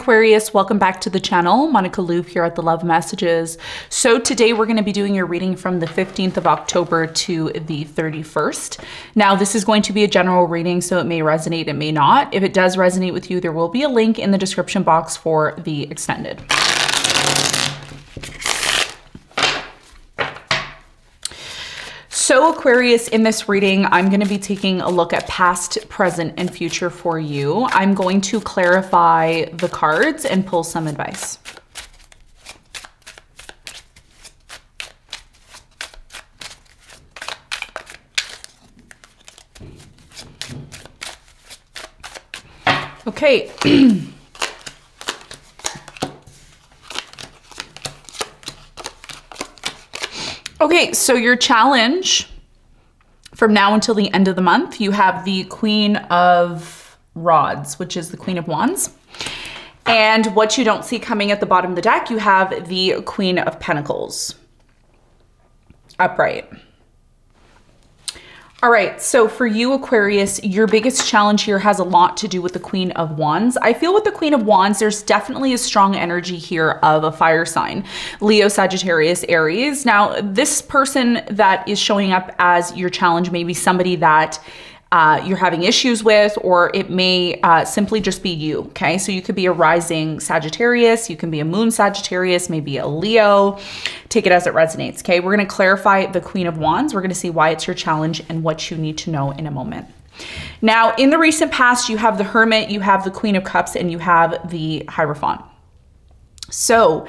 Aquarius, welcome back to the channel. Monica LUVE here at the Love Messages. So today we're going to be doing your reading from the 15th of October to the 31st. Now this is going to be a general reading, so it may resonate, it may not. If it does resonate with you, there will be a link in the description box for the extended. So Aquarius, in this reading, I'm going to be taking a look at past, present, and future for you. I'm going to clarify the cards and pull some advice. Okay. Okay, so your challenge from now until the end of the month, you have the Queen of Rods, which is the Queen of Wands. And what you don't see coming at the bottom of the deck, you have the Queen of Pentacles upright. All right, so for you, Aquarius, your biggest challenge here has a lot to do with the Queen of Wands. I feel with the Queen of Wands, there's definitely a strong energy here of a fire sign, Leo, Sagittarius, Aries. Now, this person that is showing up as your challenge may be somebody that you're having issues with, or it may simply just be you, okay? So you could be a rising Sagittarius, you can be a moon Sagittarius, maybe a Leo. Take it as it resonates, okay? We're gonna clarify the Queen of Wands. We're gonna see why it's your challenge and what you need to know in a moment. Now, in the recent past, you have the Hermit, you have the Queen of Cups, and you have the Hierophant. So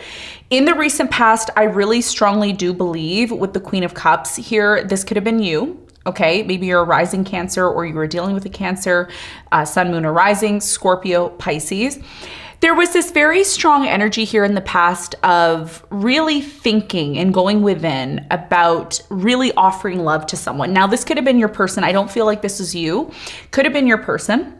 in the recent past, I really strongly do believe with the Queen of Cups here, this could have been you. Okay, maybe you're a rising Cancer, or you were dealing with a Cancer, Sun, Moon, or Rising, Scorpio, Pisces. There was this very strong energy here in the past of really thinking and going within about really offering love to someone. Now, this could have been your person. I don't feel like this is you. Could have been your person.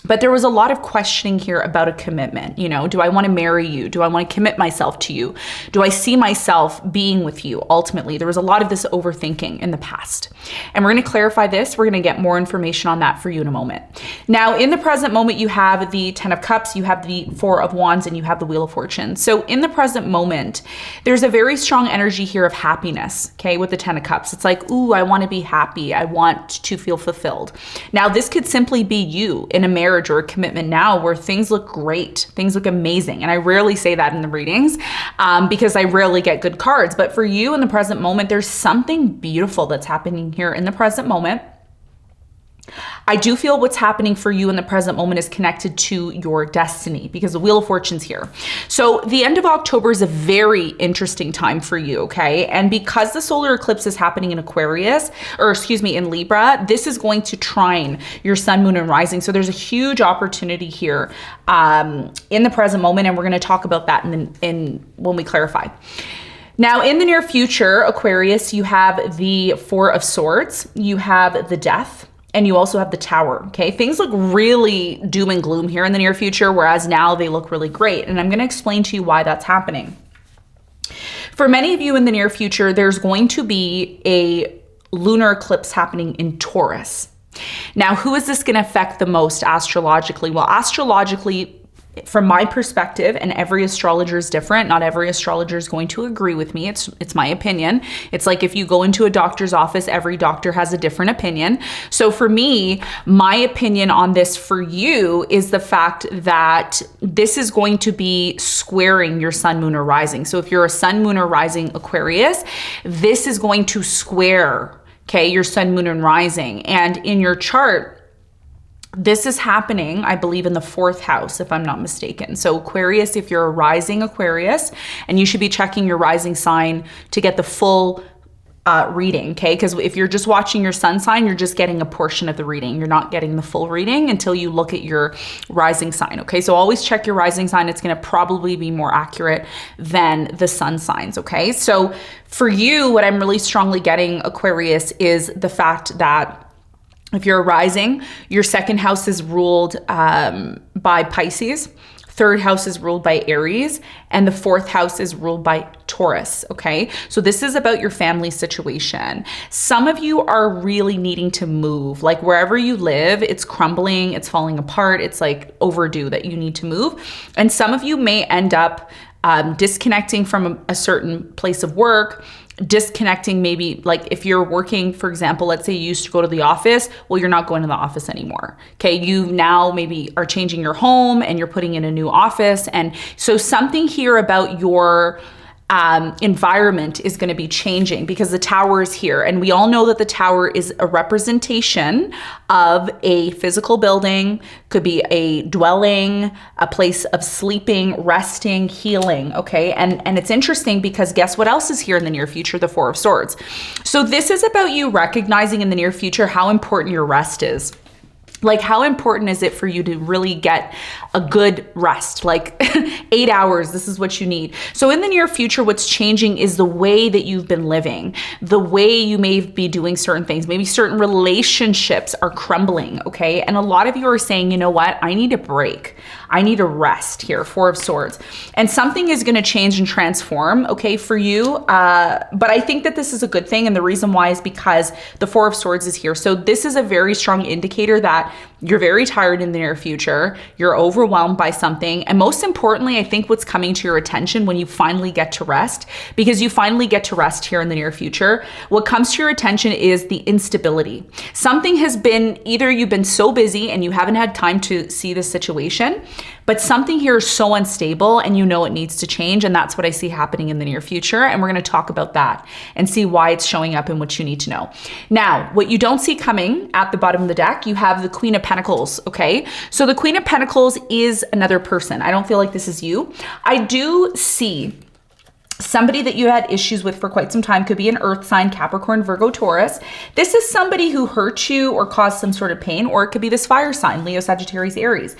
But there was a lot of questioning here about a commitment. You know, do I want to marry you? Do I want to commit myself to you? Do I see myself being with you? Ultimately, there was a lot of this overthinking in the past. And we're going to clarify this. We're going to get more information on that for you in a moment. Now, in the present moment, you have the Ten of Cups, you have the Four of Wands, and you have the Wheel of Fortune. So in the present moment, there's a very strong energy here of happiness, okay, with the Ten of Cups. It's like, ooh, I want to be happy. I want to feel fulfilled. Now, this could simply be you in a marriage or a commitment now where things look great, things look amazing. And I rarely say that in the readings because I rarely get good cards. But for you in the present moment, there's something beautiful that's happening here in the present moment. I do feel what's happening for you in the present moment is connected to your destiny because the Wheel of Fortune's here. So the end of October is a very interesting time for you, okay? And because the solar eclipse is happening in Aquarius, or excuse me, in Libra, this is going to trine your Sun, Moon, and Rising. So there's a huge opportunity here in the present moment, and we're going to talk about that in when we clarify. Now, in the near future, Aquarius, you have the Four of Swords, you have the Death, and you also have the Tower, okay? Things look really doom and gloom here in the near future, whereas now they look really great. And I'm gonna explain to you why that's happening. For many of you in the near future, there's going to be a lunar eclipse happening in Taurus. Now, who is this gonna affect the most astrologically? Well, astrologically, from my perspective, and every astrologer is different. Not every astrologer is going to agree with me. It's my opinion. It's like if you go into a doctor's office, every doctor has a different opinion. So for me, my opinion on this for you is the fact that this is going to be squaring your Sun, Moon, or Rising. So if you're a Sun, Moon, or Rising Aquarius, this is going to square, okay, your Sun, Moon, and Rising. And in your chart, this is happening, I believe, in the 4th house, if I'm not mistaken. So Aquarius, if you're a rising Aquarius, and you should be checking your rising sign to get the full reading, okay? Because if you're just watching your sun sign, you're just getting a portion of the reading. You're not getting the full reading until you look at your rising sign, okay? So always check your rising sign. It's going to probably be more accurate than the sun signs, okay? So for you, what I'm really strongly getting, Aquarius, is the fact that if you're a rising, your second house is ruled by Pisces. Third house is ruled by Aries, and the fourth house is ruled by Taurus, okay? So this is about your family situation. Some of you are really needing to move. Like wherever you live, it's crumbling, it's falling apart, it's like overdue that you need to move. And some of you may end up disconnecting from a certain place of work, disconnecting maybe like if you're working, for example, let's say you used to go to the office, well, you're not going to the office anymore. Okay. You now maybe are changing your home and you're putting in a new office. And so something here about your environment is going to be changing because the tower is here. And we all know that the tower is a representation of a physical building, could be a dwelling, a place of sleeping, resting, healing. Okay. And it's interesting because guess what else is here in the near future? The Four of Swords. So this is about you recognizing in the near future how important your rest is. Like how important is it for you to really get a good rest, like 8 hours, this is what you need. So in the near future, what's changing is the way that you've been living, the way you may be doing certain things. Maybe certain relationships are crumbling, okay? And a lot of you are saying, you know what? I need a break. I need a rest here, Four of Swords. And something is gonna change and transform, okay, for you. But I think that this is a good thing. And the reason why is because the Four of Swords is here. So this is a very strong indicator that you're very tired in the near future, you're overwhelmed by something, and most importantly, I think what's coming to your attention when you finally get to rest, because you finally get to rest here in the near future, what comes to your attention is the instability. Something has been, either you've been so busy and you haven't had time to see the situation, but something here is so unstable and you know it needs to change, and that's what I see happening in the near future, and we're gonna talk about that and see why it's showing up and what you need to know. Now, what you don't see coming at the bottom of the deck, you have the Queen of Pentacles, okay? So the Queen of Pentacles is another person. I don't feel like this is you. I do see somebody that you had issues with for quite some time. Could be an earth sign, Capricorn, Virgo, Taurus. This is somebody who hurt you or caused some sort of pain, or it could be this fire sign, Leo, Sagittarius, Aries.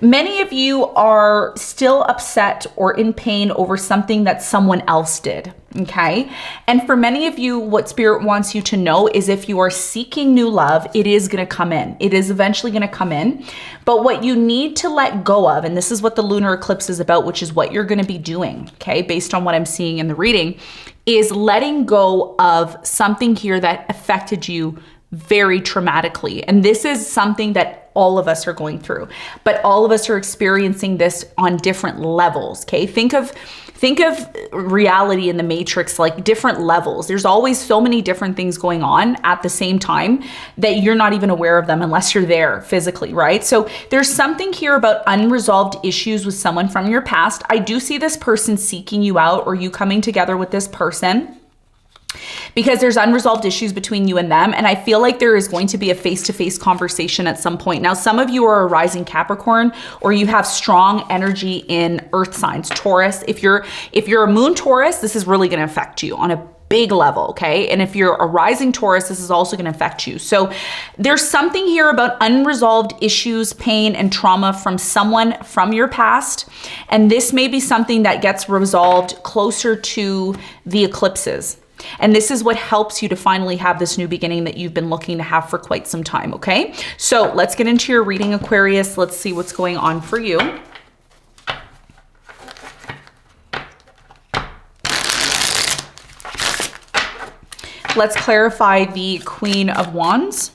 Many of you are still upset or in pain over something that someone else did, okay? And for many of you, what Spirit wants you to know is if you are seeking new love, it is gonna come in. It is eventually gonna come in. But what you need to let go of, and this is what the lunar eclipse is about, which is what you're gonna be doing, okay, based on what I'm seeing in the reading, is letting go of something here that affected you very traumatically. And this is something that all of us are going through, but all of us are experiencing this on different levels, okay? Think of reality in the Matrix, like different levels. There's always so many different things going on at the same time that you're not even aware of them unless you're there physically, right? So there's something here about unresolved issues with someone from your past. I do see this person seeking you out, or you coming together with this person, because there's unresolved issues between you and them. And I feel like there is going to be a face-to-face conversation at some point. Now, some of you are a rising Capricorn, or you have strong energy in earth signs, Taurus. If you're a moon Taurus, this is really going to affect you on a big level, okay? And if you're a rising Taurus, this is also going to affect you. So there's something here about unresolved issues, pain, and trauma from someone from your past. And this may be something that gets resolved closer to the eclipses. And this is what helps you to finally have this new beginning that you've been looking to have for quite some time, okay? So let's get into your reading, Aquarius. Let's see what's going on for you. Let's clarify the Queen of Wands.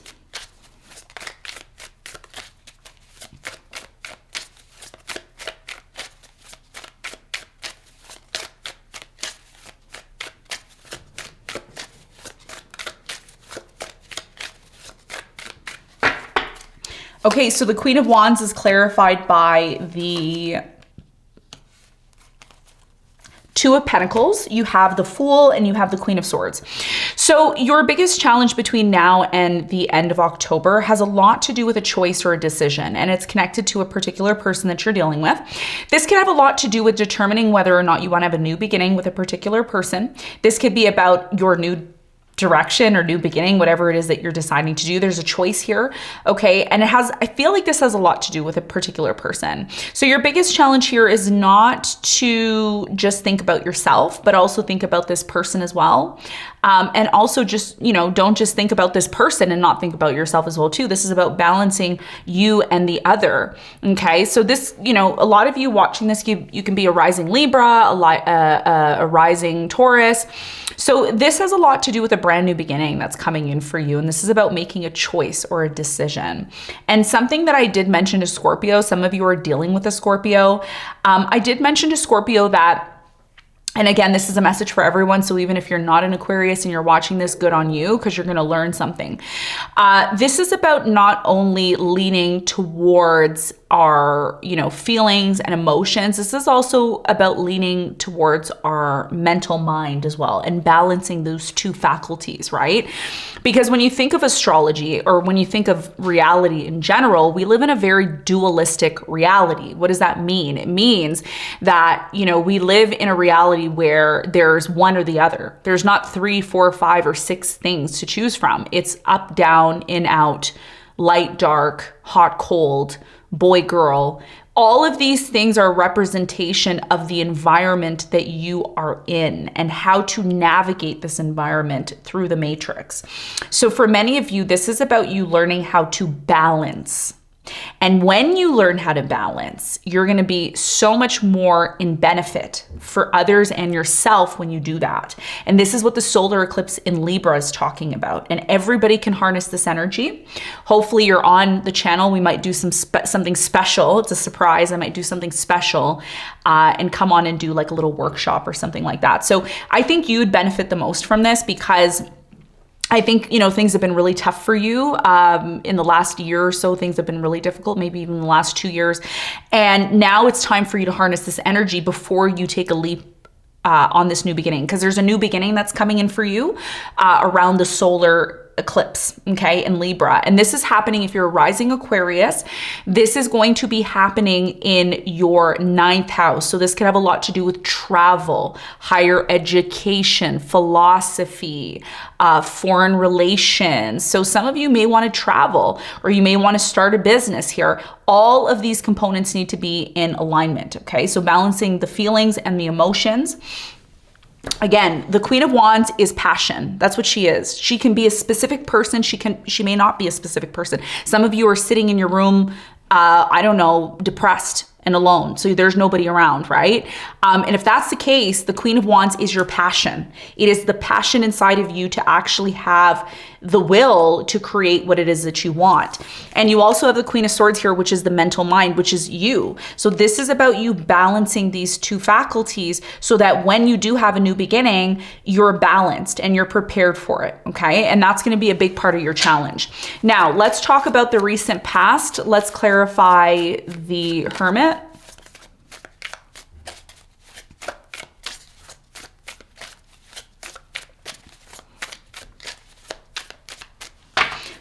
Okay, so the Queen of Wands is clarified by the Two of Pentacles. You have the Fool and you have the Queen of Swords. So your biggest challenge between now and the end of October has a lot to do with a choice or a decision, and it's connected to a particular person that you're dealing with. This can have a lot to do with determining whether or not you want to have a new beginning with a particular person. This could be about your new direction or new beginning, whatever it is that you're deciding to do. There's a choice here, okay? And I feel like this has a lot to do with a particular person. So your biggest challenge here is not to just think about yourself, but also think about this person as well. And also just, don't just think about this person and not think about yourself as well too. This is about balancing you and the other, okay? So this, a lot of you watching this, you can be a rising Libra, a rising Taurus. So this has a lot to do with a brand new beginning that's coming in for you. And this is about making a choice or a decision. And something that I did mention to Scorpio, some of you are dealing with a Scorpio. I did mention to Scorpio that, and again, this is a message for everyone. So even if you're not an Aquarius and you're watching this, good on you, because you're going to learn something. This is about not only leaning towards our, feelings and emotions. This is also about leaning towards our mental mind as well and balancing those two faculties, right? Because when you think of astrology or when you think of reality in general, we live in a very dualistic reality. What does that mean? It means that, we live in a reality where there's one or the other. There's not 3, 4, 5, or 6 things to choose from. It's up, down, in, out, light, dark, hot, cold, boy, girl. All of these things are a representation of the environment that you are in and how to navigate this environment through the matrix. So for many of you, this is about you learning how to balance. And when you learn how to balance, you're going to be so much more in benefit for others and yourself when you do that. And this is what the solar eclipse in Libra is talking about. And everybody can harness this energy. Hopefully you're on the channel. We might do something special. It's a surprise. I might do something special and come on and do like a little workshop or something like that. So I think you'd benefit the most from this because I think, things have been really tough for you in the last year or so. Things have been really difficult, maybe even the last 2 years. And now it's time for you to harness this energy before you take a leap on this new beginning, because there's a new beginning that's coming in for you around the solar eclipse, okay, in Libra. And this is happening if you're a rising Aquarius. This is going to be happening in your 9th house. So this could have a lot to do with travel, higher education, philosophy, foreign relations. So some of you may want to travel or you may want to start a business here. All of these components need to be in alignment, okay? So balancing the feelings and the emotions. Again, the Queen of Wands is passion. That's what she is. She can be a specific person. She may not be a specific person. Some of you are sitting in your room, depressed and alone. So there's nobody around, right? And if that's the case, the Queen of Wands is your passion. It is the passion inside of you to actually have the will to create what it is that you want. And you also have the Queen of Swords here, which is the mental mind, which is you. So this is about you balancing these two faculties so that when you do have a new beginning, you're balanced and you're prepared for it, okay? And that's going to be a big part of your challenge. Now, let's talk about the recent past. Let's clarify the Hermit.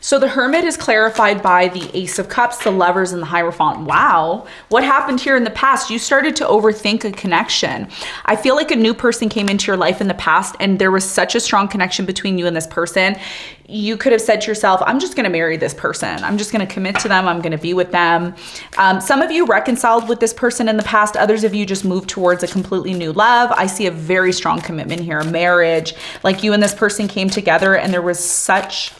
So the Hermit is clarified by the Ace of Cups, the Lovers, and the Hierophant. Wow, what happened here in the past? You started to overthink a connection. I feel like a new person came into your life in the past and there was such a strong connection between you and this person. You could have said to yourself, I'm just going to marry this person. I'm just going to commit to them. I'm going to be with them. Some of you reconciled with this person in the past. Others of you just moved towards a completely new love. I see a very strong commitment here, marriage. Like you and this person came together and there was such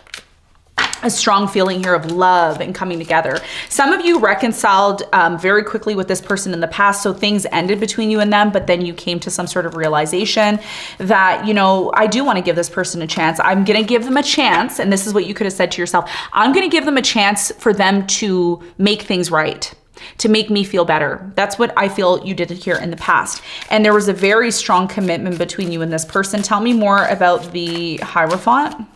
a strong feeling here of love and coming together. Some of you reconciled very quickly with this person in the past, so things ended between you and them, but then you came to some sort of realization that, I do want to give this person a chance. I'm going to give them a chance, and this is what you could have said to yourself. I'm going to give them a chance for them to make things right, to make me feel better. That's what I feel you did here in the past. And there was a very strong commitment between you and this person. Tell me more about the Hierophant.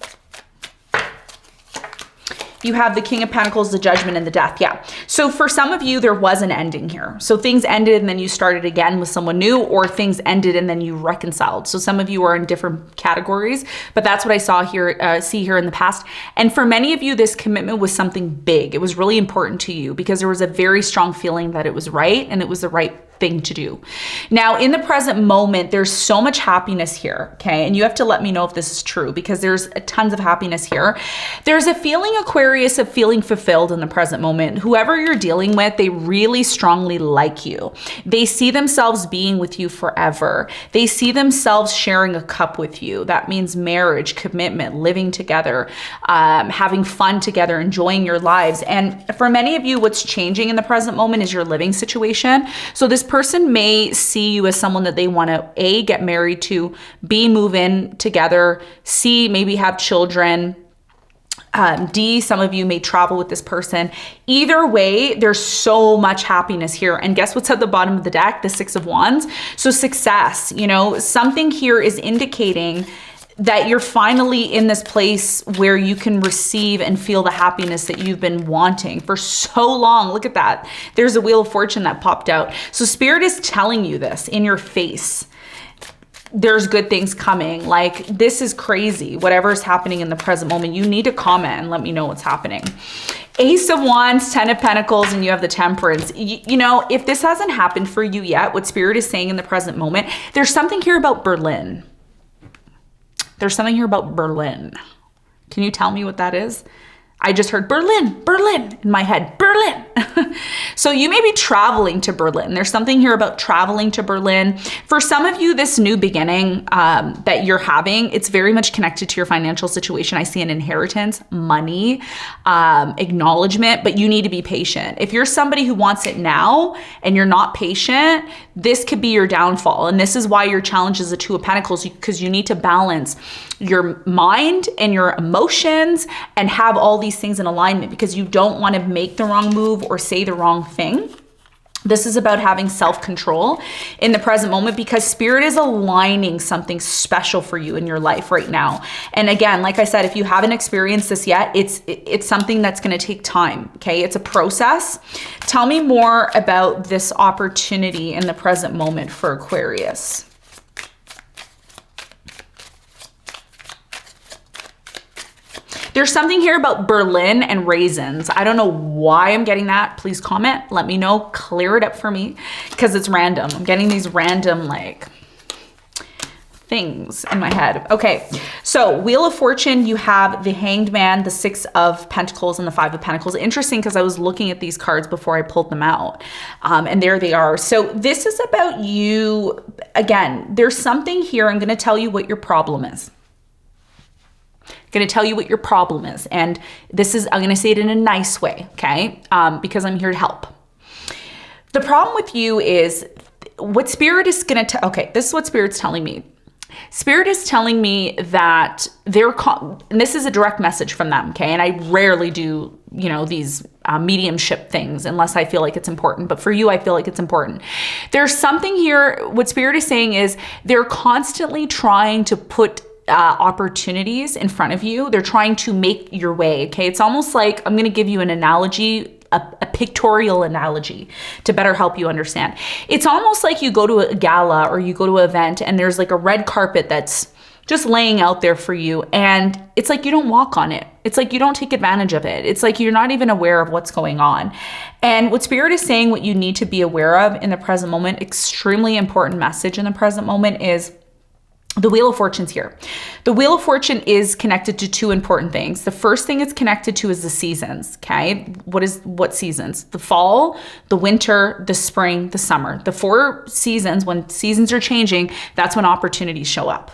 You have the King of Pentacles, the Judgment, and the Death. Yeah. So for some of you, there was an ending here. So things ended and then you started again with someone new, or things ended and then you reconciled. So some of you are in different categories, but that's what I saw here, see here in the past. And for many of you, this commitment was something big. It was really important to you because there was a very strong feeling that it was right and it was the right thing to do. Now, in the present moment, there's so much happiness here, okay? And you have to let me know if this is true, because there's tons of happiness here. There's a feeling, Aquarius, of feeling fulfilled in the present moment. Whoever you're dealing with, they really strongly like you. They see themselves being with you forever. They see themselves sharing a cup with you. That means marriage, commitment, living together, having fun together, enjoying your lives. And for many of you, what's changing in the present moment is your living situation. So this person may see you as someone that they want to A, get married to, B, move in together, C, maybe have children, D, some of you may travel with this person. Either way, there's so much happiness here. And guess what's at the bottom of the deck? The Six of Wands. So success, you know, something here is indicating that you're finally in this place where you can receive and feel the happiness that you've been wanting for so long. Look at that. There's a Wheel of Fortune that popped out. So Spirit is telling you this in your face. There's good things coming. Like, this is crazy. Whatever is happening in the present moment, you need to comment and let me know what's happening. Ace of Wands, 10 of Pentacles, and you have the Temperance. You know, if this hasn't happened for you yet, what Spirit is saying in the present moment, there's something here about Berlin. There's something here about Berlin. Can you tell me what that is? I just heard Berlin, Berlin in my head, Berlin. So you may be traveling to Berlin. There's something here about traveling to Berlin. For some of you, this new beginning that you're having, it's very much connected to your financial situation. I see an inheritance, money, acknowledgement, but you need to be patient. If you're somebody who wants it now and you're not patient, this could be your downfall. And this is why your challenge is the Two of Pentacles, because you need to balance your mind and your emotions and have all these things in alignment, because you don't want to make the wrong move or say the wrong thing. This is about having self-control in the present moment, because Spirit is aligning something special for you in your life right now. And again, like I said, if you haven't experienced this yet, it's something that's going to take time, okay? It's a process. Tell me more about this opportunity in the present moment for Aquarius. There's something here about Berlin and raisins. I don't know why I'm getting that. Please comment. Let me know. Clear it up for me, because it's random. I'm getting these random like things in my head. Okay, so Wheel of Fortune, you have the Hanged Man, the Six of Pentacles, and the Five of Pentacles. Interesting, because I was looking at these cards before I pulled them out, and there they are. So this is about you. Again, there's something here. I'm going to tell you what your problem is. Going to tell you what your problem is. And this is, I'm going to say it in a nice way, okay? Because I'm here to help. The problem with you is what Spirit is going to, okay, this is what Spirit's telling me. Spirit is telling me that and this is a direct message from them, okay? And I rarely do, you know, these mediumship things unless I feel like it's important. But for you, I feel like it's important. There's something here, what Spirit is saying is they're constantly trying to put opportunities in front of you. They're trying to make your way, okay? It's almost like, I'm going to give you an analogy, a pictorial analogy to better help you understand. It's almost like you go to a gala or you go to an event and there's like a red carpet that's just laying out there for you, and it's like you don't walk on it. It's like you don't take advantage of it. It's like you're not even aware of what's going on. And what Spirit is saying, what you need to be aware of in the present moment, extremely important message in the present moment, is the Wheel of Fortune's here. The Wheel of Fortune is connected to two important things. The first thing it's connected to is the seasons, okay? What seasons? The fall, the winter, the spring, the summer. The 4 seasons, when seasons are changing, that's when opportunities show up.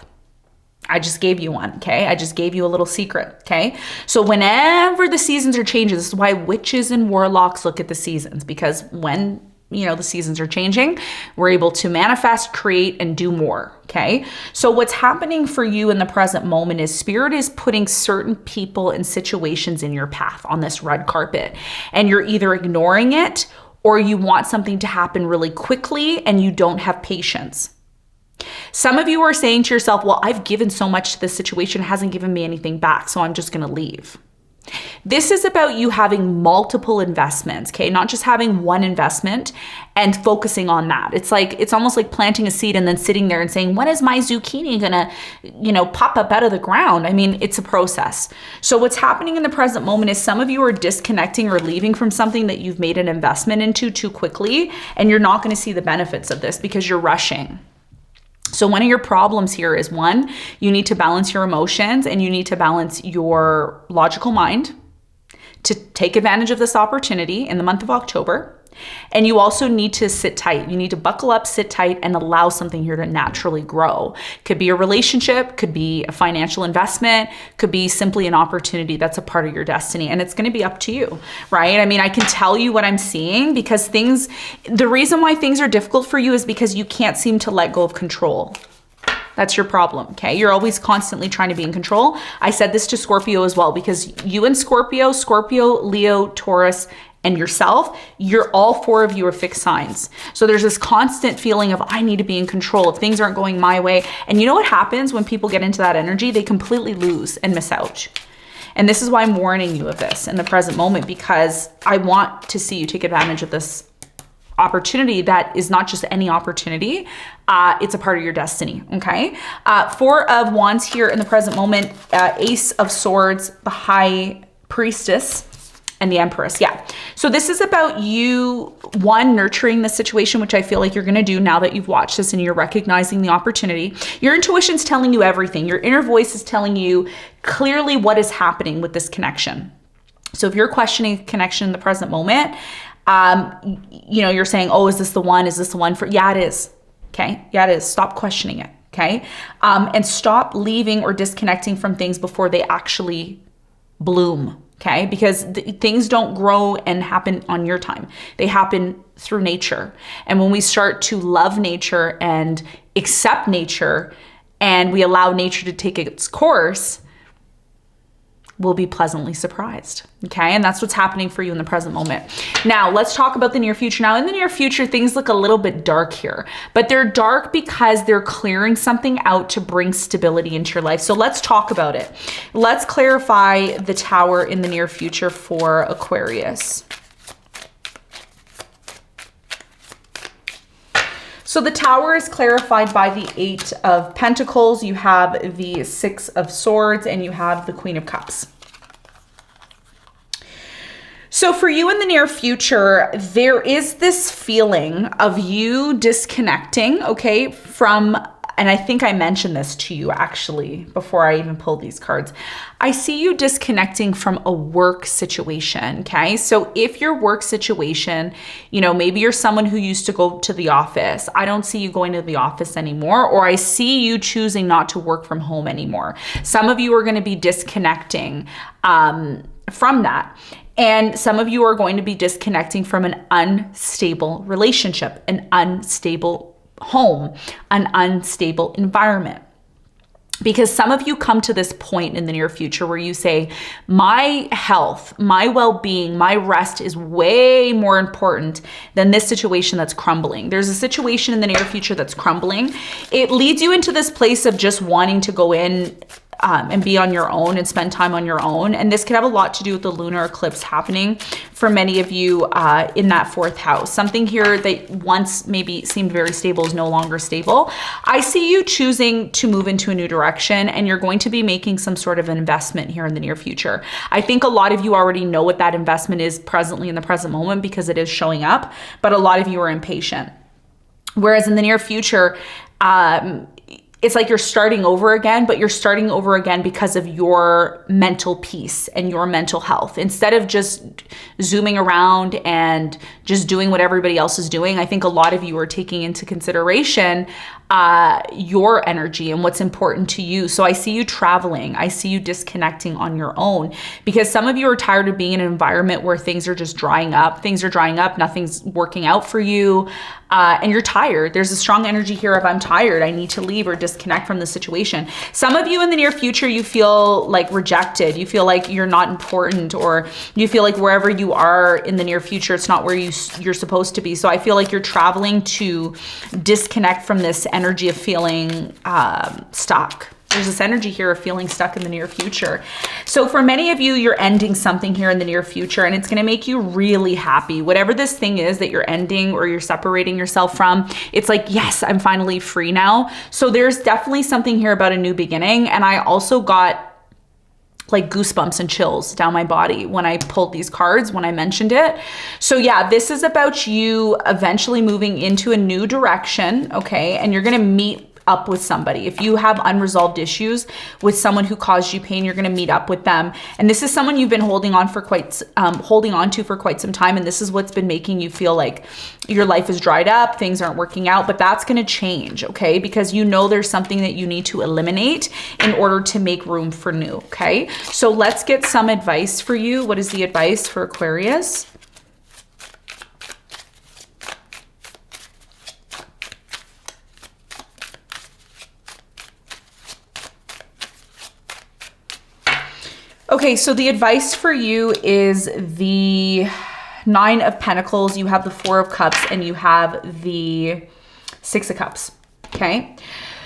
I just gave you one, okay? I just gave you a little secret, okay? So whenever the seasons are changing, this is why witches and warlocks look at the seasons, because when the seasons are changing, we're able to manifest, create, and do more, okay? So what's happening for you in the present moment is Spirit is putting certain people and situations in your path on this red carpet, and you're either ignoring it or you want something to happen really quickly and you don't have patience. Some of you are saying to yourself, well, I've given so much to this situation, it hasn't given me anything back, so I'm just gonna leave. This is about you having multiple investments, okay? Not just having one investment and focusing on that. It's almost like planting a seed and then sitting there and saying, when is my zucchini gonna, pop up out of the ground? I mean, it's a process. So what's happening in the present moment is some of you are disconnecting or leaving from something that you've made an investment into too quickly, and you're not gonna see the benefits of this because you're rushing. So one of your problems here is, one, you need to balance your emotions and you need to balance your logical mind to take advantage of this opportunity in the month of October. And you also need to sit tight. You need to buckle up, sit tight, and allow something here to naturally grow. Could be a relationship, could be a financial investment, could be simply an opportunity that's a part of your destiny. And it's going to be up to you, right? I mean, I can tell you what I'm seeing because the reason why things are difficult for you is because you can't seem to let go of control. That's your problem, okay? You're always constantly trying to be in control. I said this to Scorpio as well, because you and Scorpio, Leo, Taurus, and yourself, all four of you are fixed signs. So there's this constant feeling of, I need to be in control if things aren't going my way. And you know what happens when people get into that energy? They completely lose and miss out. And this is why I'm warning you of this in the present moment, because I want to see you take advantage of this opportunity that is not just any opportunity. It's a part of your destiny, okay? Four of Wands here in the present moment, Ace of Swords, the High Priestess, and the Empress. Yeah. So this is about you, one, nurturing the situation, which I feel like you're going to do now that you've watched this and you're recognizing the opportunity. Your intuition's telling you everything. Your inner voice is telling you clearly what is happening with this connection. So if you're questioning connection in the present moment, you're saying, oh, is this the one? Is this the one for, yeah, it is. Okay. Yeah, it is. Stop questioning it. Okay. And stop leaving or disconnecting from things before they actually bloom. Okay. Because things don't grow and happen on your time. They happen through nature. And when we start to love nature and accept nature and we allow nature to take its course, we'll be pleasantly surprised. Okay. And that's what's happening for you in the present moment. Now let's talk about the near future. Now in the near future, things look a little bit dark here, but they're dark because they're clearing something out to bring stability into your life. So let's talk about it. Let's clarify the Tower in the near future for Aquarius. So the Tower is clarified by the 8 of Pentacles. You have the 6 of Swords and you have the Queen of Cups. So for you in the near future, there is this feeling of you disconnecting, okay, from, and I think I mentioned this to you actually before I even pulled these cards. I see you disconnecting from a work situation, okay? So if your work situation, maybe you're someone who used to go to the office. I don't see you going to the office anymore, or I see you choosing not to work from home anymore. Some of you are going to be disconnecting from that. And some of you are going to be disconnecting from an unstable relationship, an unstable home, an unstable environment. Because some of you come to this point in the near future where you say, my health, my well-being, my rest is way more important than this situation that's crumbling. There's a situation in the near future that's crumbling. It leads you into this place of just wanting to go in and be on your own and spend time on your own. And this could have a lot to do with the lunar eclipse happening for many of you in that 4th house. Something here that once maybe seemed very stable is no longer stable. I see you choosing to move into a new direction, and you're going to be making some sort of an investment here in the near future. I think a lot of you already know what that investment is presently in the present moment because it is showing up, but a lot of you are impatient. Whereas in the near future, it's like you're starting over again, but you're starting over again because of your mental peace and your mental health. Instead of just zooming around and just doing what everybody else is doing, I think a lot of you are taking into consideration your energy and what's important to you. So I see you traveling. I see you disconnecting on your own because some of you are tired of being in an environment where things are just drying up. Things are drying up. Nothing's working out for you. And you're tired. There's a strong energy here of I'm tired. I need to leave or disconnect from the situation. Some of you in the near future, you feel like rejected. You feel like you're not important, or you feel like wherever you are in the near future, it's not where you're supposed to be. So I feel like you're traveling to disconnect from this energy of feeling stuck. There's this energy here of feeling stuck in the near future. So for many of you, you're ending something here in the near future, and it's going to make you really happy. Whatever this thing is that you're ending or you're separating yourself from, it's like, yes, I'm finally free now. So there's definitely something here about a new beginning. And I also got like goosebumps and chills down my body when I pulled these cards, when I mentioned it. So yeah, this is about you eventually moving into a new direction, okay? And you're gonna meet up with somebody. If you have unresolved issues with someone who caused you pain, you're going to meet up with them. And this is someone you've been holding on to for quite some time. And this is what's been making you feel like your life is dried up, things aren't working out, but that's going to change, okay? Because you know there's something that you need to eliminate in order to make room for new, okay? So let's get some advice for you. What is the advice for Aquarius? Okay, so the advice for you is the 9 of Pentacles, you have the 4 of Cups, and you have the 6 of Cups, okay?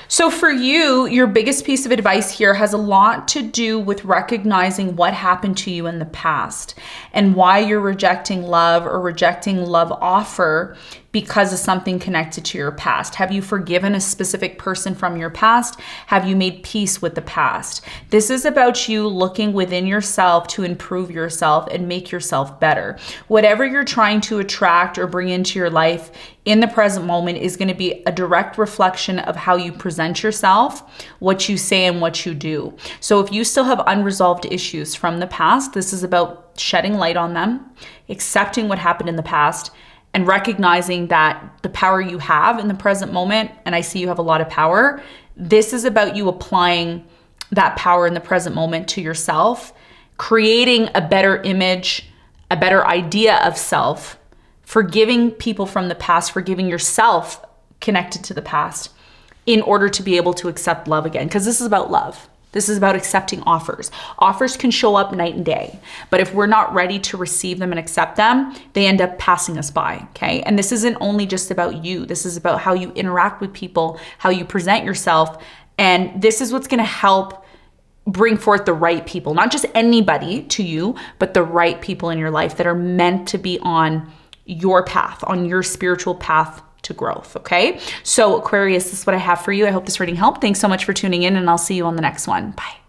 So for you, your biggest piece of advice here has a lot to do with recognizing what happened to you in the past and why you're rejecting love or rejecting love offer because of something connected to your past. Have you forgiven a specific person from your past? Have you made peace with the past? This is about you looking within yourself to improve yourself and make yourself better. Whatever you're trying to attract or bring into your life in the present moment is going to be a direct reflection of how you present yourself, what you say, and what you do. So if you still have unresolved issues from the past, this is about shedding light on them, accepting what happened in the past, and recognizing that the power you have in the present moment, and I see you have a lot of power, this is about you applying that power in the present moment to yourself, creating a better image, a better idea of self, forgiving people from the past, forgiving yourself connected to the past in order to be able to accept love again. Because this is about love. This is about accepting offers. Offers can show up night and day, but if we're not ready to receive them and accept them, they end up passing us by, okay? And this isn't only just about you. This is about how you interact with people, how you present yourself, and this is what's gonna help bring forth the right people, not just anybody to you, but the right people in your life that are meant to be on your path, on your spiritual path to growth, okay? So Aquarius, this is what I have for you. I hope this reading helped. Thanks so much for tuning in, and I'll see you on the next one. Bye.